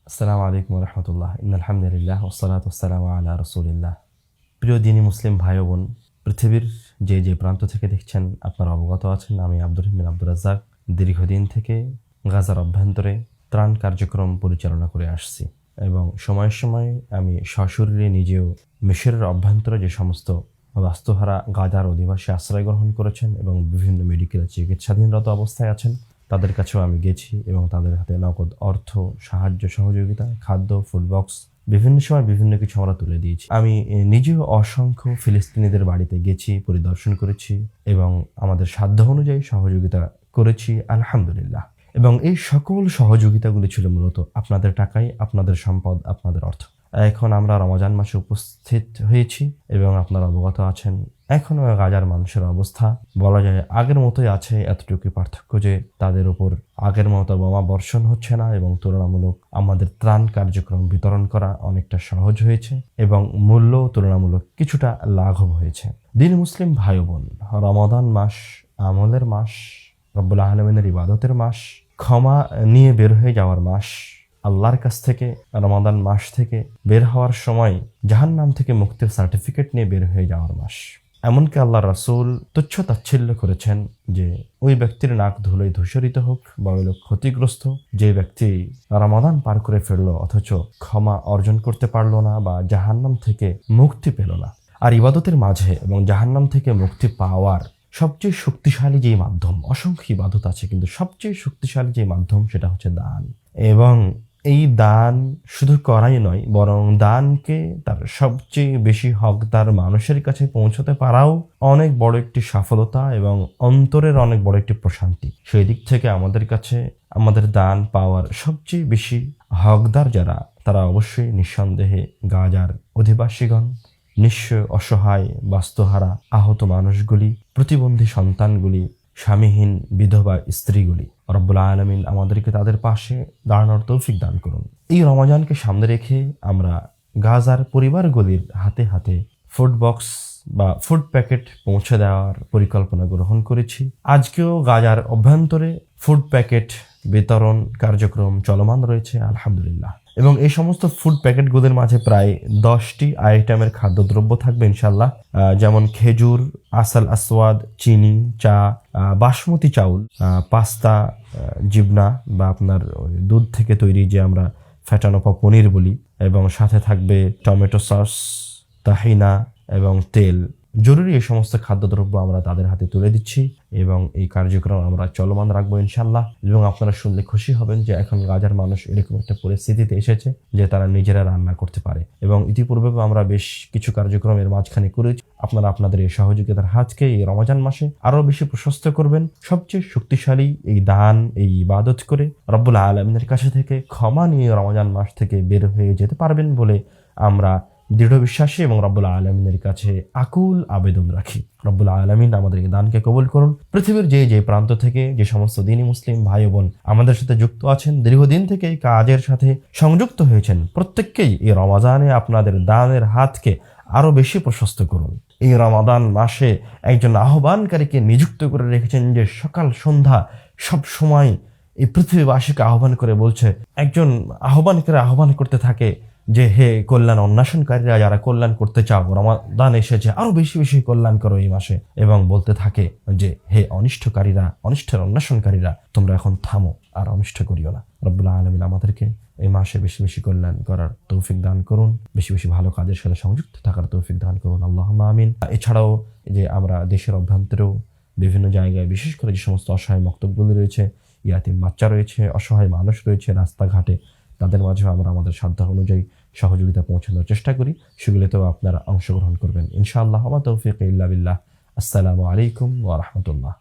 আসসালামু আলাইকুম রহমতুল্লাহ। আলহামদুলিল্লাহ ওসসালাতু ওয়াসসালামু আলা রাসূলিল্লাহ। প্রিয় দিনী মুসলিম ভাই ও বোন, পৃথিবীর যে যে প্রান্ত থেকে দেখছেন আপনারা অবগত আছেন, আমি আব্দুর রহিম বিন আব্দুর রাজ্জাক দীর্ঘদিন থেকে গাজার অভ্যন্তরে ত্রাণ কার্যক্রম পরিচালনা করে আসছি এবং সময়ে সময়ে আমি সশরীরে নিজেও মিশরের অভ্যন্তরে যে সমস্ত বাস্তুহারা গাজার অধিবাসী আশ্রয় গ্রহণ করেছেন এবং বিভিন্ন মেডিকেল চিকিৎসাধীনরত অবস্থায় আছেন, তাদের কাছেও আমি গেছি এবং তাদের হাতে নগদ অর্থ সাহায্য সহযোগিতা, খাদ্য, ফুড বক্স বিভিন্ন সময় বিভিন্ন কিছু আমরা তুলে দিয়েছি। আমি নিজেও অসংখ্য ফিলিস্তিনিদের বাড়িতে গেছি, পরিদর্শন করেছি এবং আমাদের সাধ্য অনুযায়ী সহযোগিতা করেছি আলহামদুলিল্লাহ। এবং এই সকল সহযোগিতাগুলি ছিল মূলত আপনাদের টাকায়, আপনাদের সম্পদ, আপনাদের অর্থ। এখন আমরা রমজান মাসে উপস্থিত হয়েছি এবং আপনারা অবগত আছেন এখনও গাজার মানুষের অবস্থা বলা যায় আগের মতোই আছে। এতটুকু পার্থক্য যে তাদের উপর আগের মতো বোমা বর্ষণ হচ্ছে না এবং তুলনামূলক আমাদের ত্রাণ কার্যক্রম বিতরণ করা অনেকটা সহজ হয়েছে এবং মূল্য তুলনামূলক কিছুটা লাঘব হয়েছে। দিন মুসলিম ভাই বোন, রমাদান মাস আমলের মাস, রব্বুল আলামিনের ইবাদতের মাস, ক্ষমা নিয়ে বের হয়ে যাওয়ার মাস, আল্লাহর কাছ থেকে রমাদান মাস থেকে বের হওয়ার সময় জাহান্নাম থেকে মুক্তির সার্টিফিকেট নিয়ে বের হয়ে যাওয়ার মাস। এমনকি আল্লাহ রাসূল তুচ্ছ তাচ্ছিল্য করেছেন যে ওই ব্যক্তির নাক ধুলোয় ধূসরিত হোক বা ওই লোক ক্ষতিগ্রস্ত যে ব্যক্তি রমাদান পার করে ফেললো অথচ ক্ষমা অর্জন করতে পারলো না বা জাহান্নাম থেকে মুক্তি পেল না। আর ইবাদতের মাঝে এবং জাহান্নাম থেকে মুক্তি পাওয়ার সবচেয়ে শক্তিশালী যেই মাধ্যম, অসংখ্য ইবাদত আছে কিন্তু সবচেয়ে শক্তিশালী যে মাধ্যম সেটা হচ্ছে দান। এবং এই দান শুধু করাই নয়, বরং দানকে তার সবচেয়ে বেশি হকদার মানুষের কাছে পৌঁছতে পারাও অনেক বড় একটি সফলতা এবং অন্তরের অনেক বড় একটি প্রশান্তি। সেই দিক থেকে আমাদের কাছে আমাদের দান পাওয়ার সবচেয়ে বেশি হকদার যারা, তারা অবশ্যই নিঃসন্দেহে গাজার অধিবাসীগণ, নিঃস্ব অসহায় বাস্তুহারা আহত মানুষগুলি, প্রতিবন্ধী সন্তানগুলি, স্বামীহীন বিধবা স্ত্রীগুলি। রব্বুল আলামিন আমাদেরকে তাদের পাশে দাঁড়ানোর তৌফিক দান করুন। এই রমজানকে সামনে রেখে আমরা গাজার পরিবারগুলির হাতে হাতে ফুড বক্স বা ফুড প্যাকেট পৌঁছে দেওয়ার পরিকল্পনা গ্রহণ করেছি। আজকেও গাজার অভ্যন্তরে ফুড প্যাকেট বিতরণ কার্যক্রম চলমান রয়েছে আলহামদুলিল্লাহ। এবং এই সমস্ত ফুড প্যাকেটগুলোর মাঝে প্রায় 10টি আইটেমের খাদ্যদ্রব্য থাকবে ইনশাল্লাহ, যেমন খেজুর, আসাল আসওয়াদ, চিনি, চা, বাসমতি চাউল, পাস্তা, জিবনা বা আপনার দুধ থেকে তৈরি যে আমরা ফ্যাটানো পনির বলি, এবং সাথে থাকবে টমেটো সস, তাহিনা এবং তেল। জরুরি এই সমস্ত খাদ্যদ্রব্য আমরা তাদের হাতে তুলে দিচ্ছি এবং এই কার্যক্রম আমরা চলমান রাখবো ইনশাল্লাহ। এবং আপনারা শুনলে খুশি হবেন যে এখন গাজার মানুষ এরকম একটা পরিস্থিতিতে এসেছে যে তারা নিজেরা রান্না করতে পারে। এবং ইতিপূর্বে আমরা বেশ কিছু কার্যক্রমের মাঝখানে করেছি। আপনারা আপনাদের এই সহযোগিতার হাতকে এই রমজান মাসে আরো বেশি প্রশস্ত করবেন। সবচেয়ে শক্তিশালী এই দান, এই ইবাদত করে রব্বুল আলামিনের কাছে থেকে ক্ষমা নিয়ে রমজান মাস থেকে বের হয়ে যেতে পারবেন বলে আমরা দৃঢ় বিশ্বাসী এবং রব্বুল আলামিনের কাছে আকুল আবেদন রাখি। রব্বুল আলামিন আমাদের এই দানকে কবুল করুন। পৃথিবীর যে যে প্রান্ত থেকে যে সমস্ত দিনী মুসলিম ভাই বোন আমাদের সাথে যুক্ত আছেন, দীর্ঘদিন থেকে এই কাজের সাথে সংযুক্ত হয়েছেন, প্রত্যেককেই এই রমাদানে আপনাদের দানের হাতকে আরো বেশি প্রশস্ত করুন। এই রমাদান মাসে একজন আহ্বানকারীকে নিযুক্ত করে রেখেছেন যে সকাল সন্ধ্যা সব সময় এই পৃথিবীবাসীকে আহ্বান করে বলছে। একজন আহ্বানকারী আহ্বান করতে থাকে যে হে কল্যাণ অন্বেষণকারীরা, যারা কল্যাণ করতে চাও, রমাদান এসেছে, আরো বেশি বেশি কল্যাণ করো এই মাসে। এবং বলতে থাকে যে হে অনিষ্টকারীরা, অনিষ্টের অন্বেষণকারীরা, তোমরা এখন থামো আর অনিষ্ট করিও না। রব্বুল আলামিন আমাদেরকে এই মাসে বেশি বেশি কল্যাণ করার তৌফিক দান করুন, বেশি বেশি ভালো কাজের সাথে সংযুক্ত থাকার তৌফিক দান করুন, আল্লাহুম্মা আমিন। এছাড়াও যে আমরা দেশের অভ্যন্তরেও বিভিন্ন জায়গায়, বিশেষ করে যে সমস্ত অসহায় মক্তবগুলি রয়েছে, ইয়াতিম বাচ্চা রয়েছে, অসহায় মানুষ রয়েছে রাস্তাঘাটে, তাদের মাঝেও আমরা আমাদের সাধ্য অনুযায়ী সহযোগিতা পৌঁছানোর চেষ্টা করি। সেগুলিতেও আপনারা অংশগ্রহণ করবেন ইনশাআল্লাহ। ওয়া তৌফিক ইল্লা বিল্লাহ। আসসালামু আলাইকুম ওয়া রাহমাতুল্লাহ।